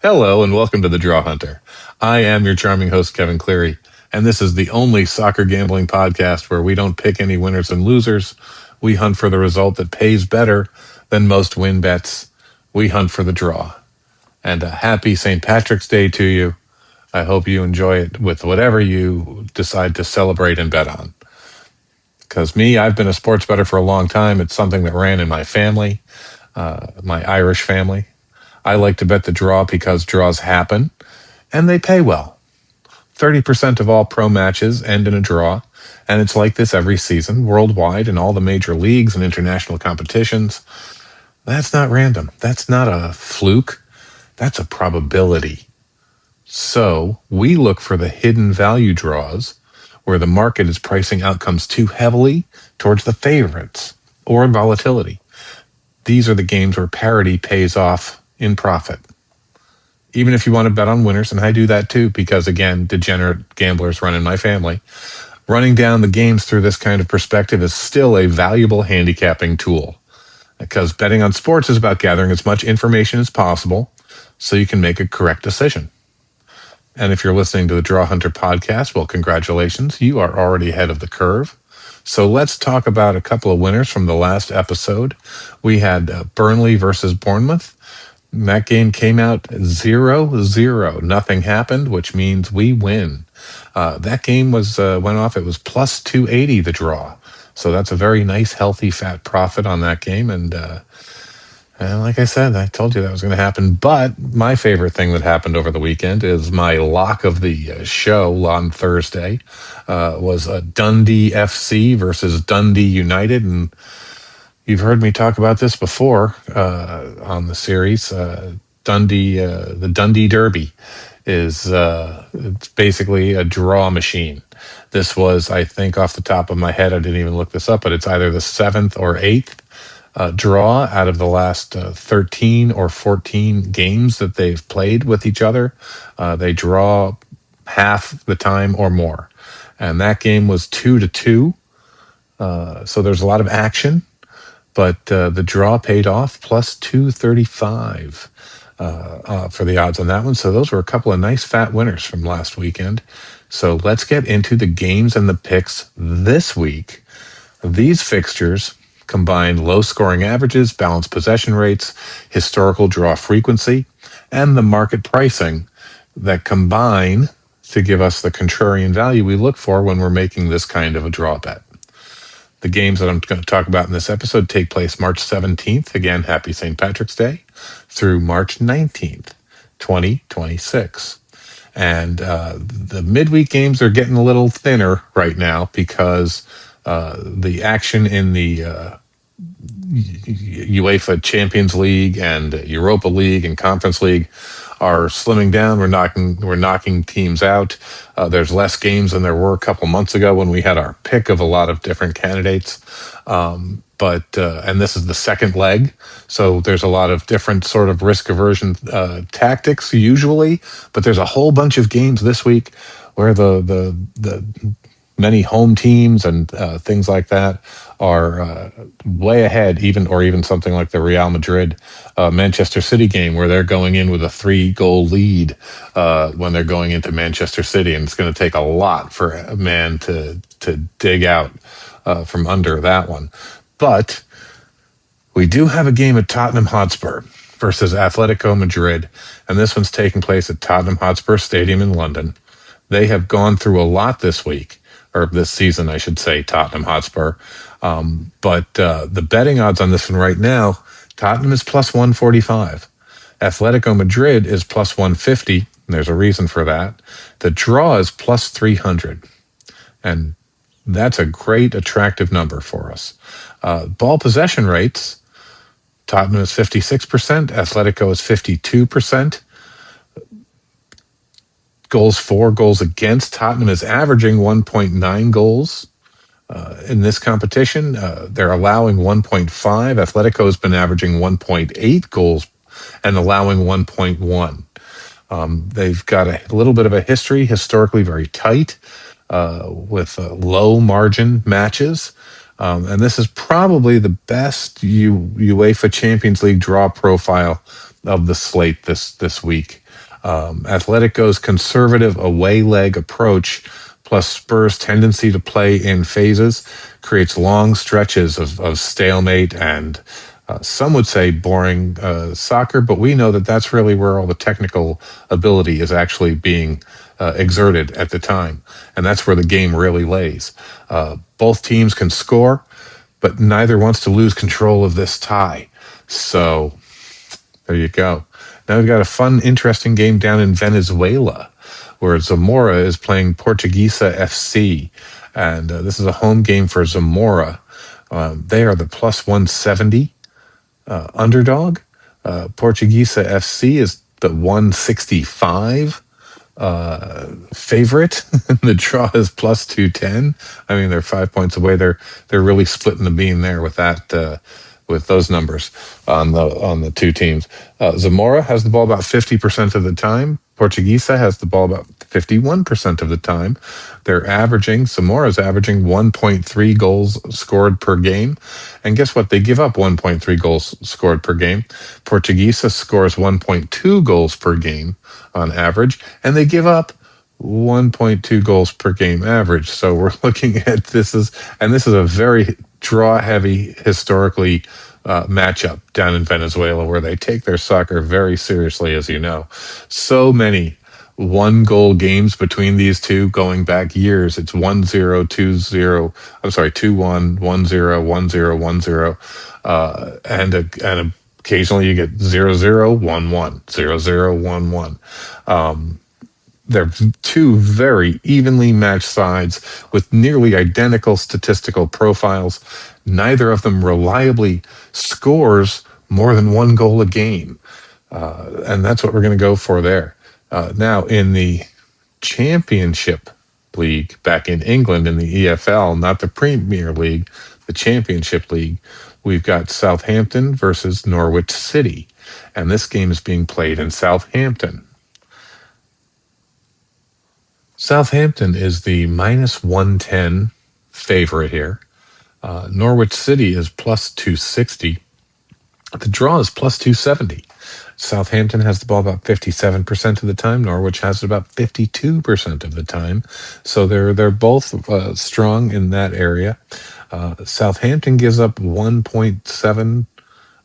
Hello and welcome to the Drawhunter. I am your charming host, Kevin Cleary, and this is the only soccer gambling podcast where we don't pick any winners and losers. We hunt for the result that pays better than most win bets. We hunt for the draw. And a happy St. Patrick's Day to you. I hope you enjoy it with whatever you decide to celebrate and bet on. Because I've been a sports bettor for a long time. It's something that ran in my family, my Irish family. I like to bet the draw because draws happen and they pay well. 30% of all pro matches end in a draw, and it's like this every season, worldwide, in all the major leagues and international competitions. That's not random. That's not a fluke. That's a probability. So we look for the hidden value draws where the market is pricing outcomes too heavily towards the favorites or volatility. These are the games where parity pays off in profit. Even if you want to bet on winners, and I do that too, because again, degenerate gamblers run in my family, running down the games through this kind of perspective is still a valuable handicapping tool. Because betting on sports is about gathering as much information as possible so you can make a correct decision. And if you're listening to the Drawhunter podcast, well, congratulations, you are already ahead of the curve. So let's talk about a couple of winners from the last episode. We had Burnley versus Bournemouth. That game came out 0-0. Nothing happened, which means we win. That game went off. It was plus 280, the draw. So that's a very nice, healthy, fat profit on that game. And like I said, I told you that was going to happen. But my favorite thing that happened over the weekend is my lock of the show on Thursday was Dundee FC versus Dundee United. And you've heard me talk about this before on the series. The Dundee Derby is it's basically a draw machine. This was, I think, off the top of my head, I didn't even look this up, but it's either the 7th or 8th draw out of the last 13 or 14 games that they've played with each other. They draw half the time or more. And that game was 2-2. So there's a lot of action. But the draw paid off plus 235 for the odds on that one. So those were a couple of nice fat winners from last weekend. So let's get into the games and the picks this week. These fixtures combine low scoring averages, balanced possession rates, historical draw frequency, and the market pricing that combine to give us the contrarian value we look for when we're making this kind of a draw bet. The games that I'm going to talk about in this episode take place March 17th, again, happy St. Patrick's Day, through March 19th, 2026. And the midweek games are getting a little thinner right now because the action in the UEFA Champions League and Europa League and Conference League are slimming down. We're knocking teams out. There's less games than there were a couple months ago when we had our pick of a lot of different candidates. And this is the second leg, so there's a lot of different sort of risk aversion tactics usually. But there's a whole bunch of games this week where the many home teams and things like that are way ahead, even something like the Real Madrid Manchester City game where they're going in with a 3-goal lead when they're going into Manchester City, and it's going to take a lot for a man to dig out from under that one. But we do have a game at Tottenham Hotspur versus Atletico Madrid, and this one's taking place at Tottenham Hotspur Stadium in London. They have gone through a lot this week, or this season, I should say, Tottenham Hotspur. But the betting odds on this one right now, Tottenham is plus 145. Atletico Madrid is plus 150. And there's a reason for that. The draw is plus 300. And that's a great, attractive number for us. Ball possession rates, Tottenham is 56%. Atletico is 52%. Goals for, goals against. Tottenham is averaging 1.9 goals in this competition. They're allowing 1.5. Atletico has been averaging 1.8 goals and allowing 1.1. They've got a little bit of a history, historically very tight, with low margin matches. And this is probably the best UEFA Champions League draw profile of the slate this week. Atletico's conservative away leg approach plus Spurs' tendency to play in phases creates long stretches of stalemate and some would say boring soccer, but we know that that's really where all the technical ability is actually being exerted at the time. And that's where the game really lays. Both teams can score, but neither wants to lose control of this tie. So there you go. Now we've got a fun, interesting game down in Venezuela where Zamora is playing Portuguesa FC. And this is a home game for Zamora. They are the plus 170 underdog. Portuguesa FC is the 165 favorite. The draw is plus 210. I mean, they're 5 points away. They're really splitting the beam there with that with those numbers on the two teams. Zamora has the ball about 50% of the time. Portuguesa has the ball about 51% of the time. Zamora's averaging 1.3 goals scored per game. And guess what? They give up 1.3 goals scored per game. Portuguesa scores 1.2 goals per game on average, and they give up 1.2 goals per game average. So we're looking at this is a very draw heavy historically matchup down in Venezuela where they take their soccer very seriously, as you know. So many one goal games between these two going back years. It's 1-0, 2-0, I'm sorry, 2-1, 1-0, 1-0, 1-0. And occasionally you get 0-0, 1-1, 0-0, 1-1. They're two very evenly matched sides with nearly identical statistical profiles. Neither of them reliably scores more than one goal a game. And that's what we're going to go for there. Now, in the Championship League back in England in the EFL, not the Premier League, the Championship League, we've got Southampton versus Norwich City. And this game is being played in Southampton. Southampton is the minus 110 favorite here. Norwich City is plus 260. The draw is plus 270. Southampton has the ball about 57% of the time. Norwich has it about 52% of the time. So they're both strong in that area. Southampton gives up 1.7.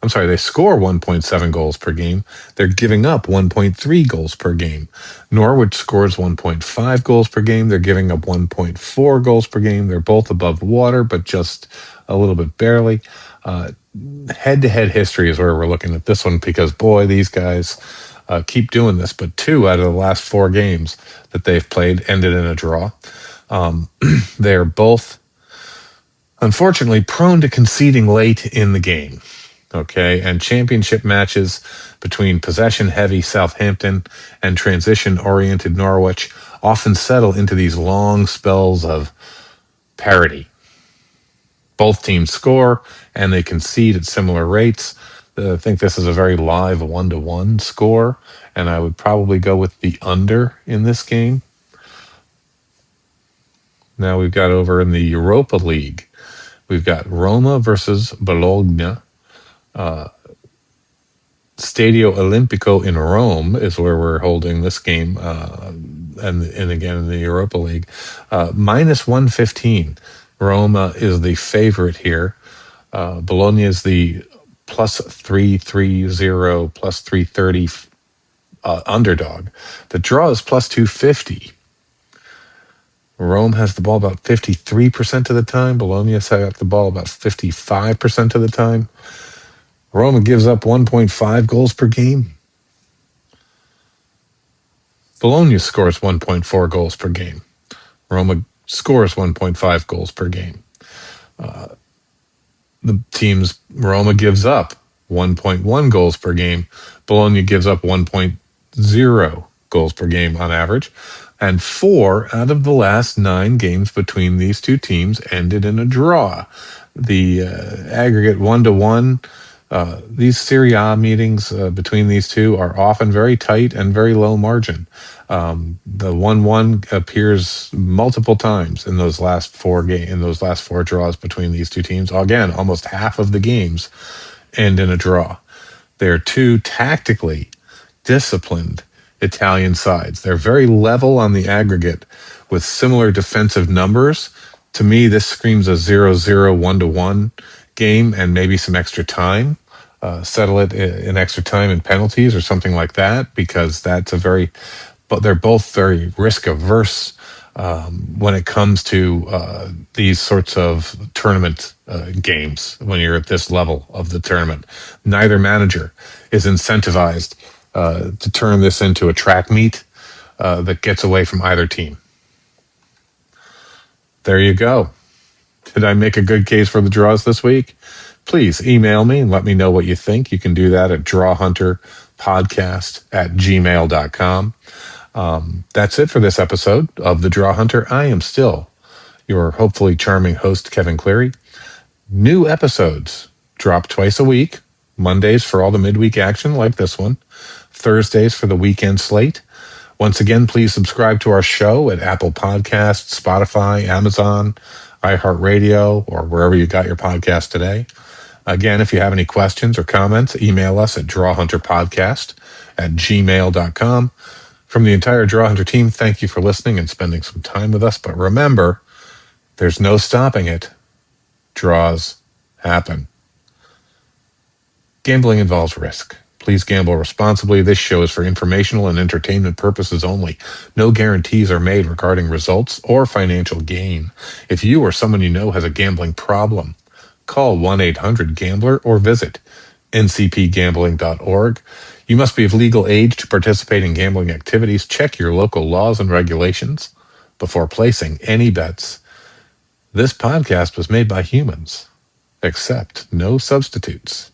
I'm sorry, they score 1.7 goals per game. They're giving up 1.3 goals per game. Norwich scores 1.5 goals per game. They're giving up 1.4 goals per game. They're both above water, but just a little bit barely. Head-to-head history is where we're looking at this one because, boy, these guys keep doing this. But 2 out of the last 4 games that they've played ended in a draw. They're both, unfortunately, prone to conceding late in the game. Okay, and championship matches between possession-heavy Southampton and transition-oriented Norwich often settle into these long spells of parity. Both teams score, and they concede at similar rates. I think this is a very live 1-1 score, and I would probably go with the under in this game. Now we've got over in the Europa League, we've got Roma versus Bologna. Stadio Olimpico in Rome is where we're holding this game, and again in the Europa League. Minus 115. Roma is the favorite here. Bologna is the plus 330, plus 330 underdog. The draw is plus 250. Rome has the ball about 53% of the time. Bologna has got the ball about 55% of the time. Roma gives up 1.5 goals per game. Bologna scores 1.4 goals per game. Roma scores 1.5 goals per game. Roma gives up 1.1 goals per game. Bologna gives up 1.0 goals per game on average. And 4 out of the last 9 games between these two teams ended in a draw. The aggregate 1-1. These Serie A meetings between these two are often very tight and very low margin. The 1-1 appears multiple times in those last 4 draws between these two teams. Again, almost half of the games end in a draw. They're two tactically disciplined, Italian sides. They're very level on the aggregate with similar defensive numbers. To me, this screams a 0-0, 1-1 game and maybe some extra time. Settle it in extra time and penalties or something like that, because but they're both very risk averse when it comes to these sorts of tournament games. When you're at this level of the tournament, neither manager is incentivized to turn this into a track meet that gets away from either team. There you go. Did I make a good case for the draws this week? Please email me and let me know what you think. You can do that at drawhunterpodcast@gmail.com. That's it for this episode of The Draw Hunter. I am still your hopefully charming host, Kevin Cleary. New episodes drop twice a week. Mondays for all the midweek action like this one. Thursdays for the weekend slate. Once again, please subscribe to our show at Apple Podcasts, Spotify, Amazon, iHeartRadio, or wherever you got your podcast today. Again, if you have any questions or comments, email us at drawhunterpodcast@gmail.com. From the entire Drawhunter team, thank you for listening and spending some time with us. But remember, there's no stopping it. Draws happen. Gambling involves risk. Please gamble responsibly. This show is for informational and entertainment purposes only. No guarantees are made regarding results or financial gain. If you or someone you know has a gambling problem, call 1-800-GAMBLER or visit ncpgambling.org. You must be of legal age to participate in gambling activities. Check your local laws and regulations before placing any bets. This podcast was made by humans, except no substitutes.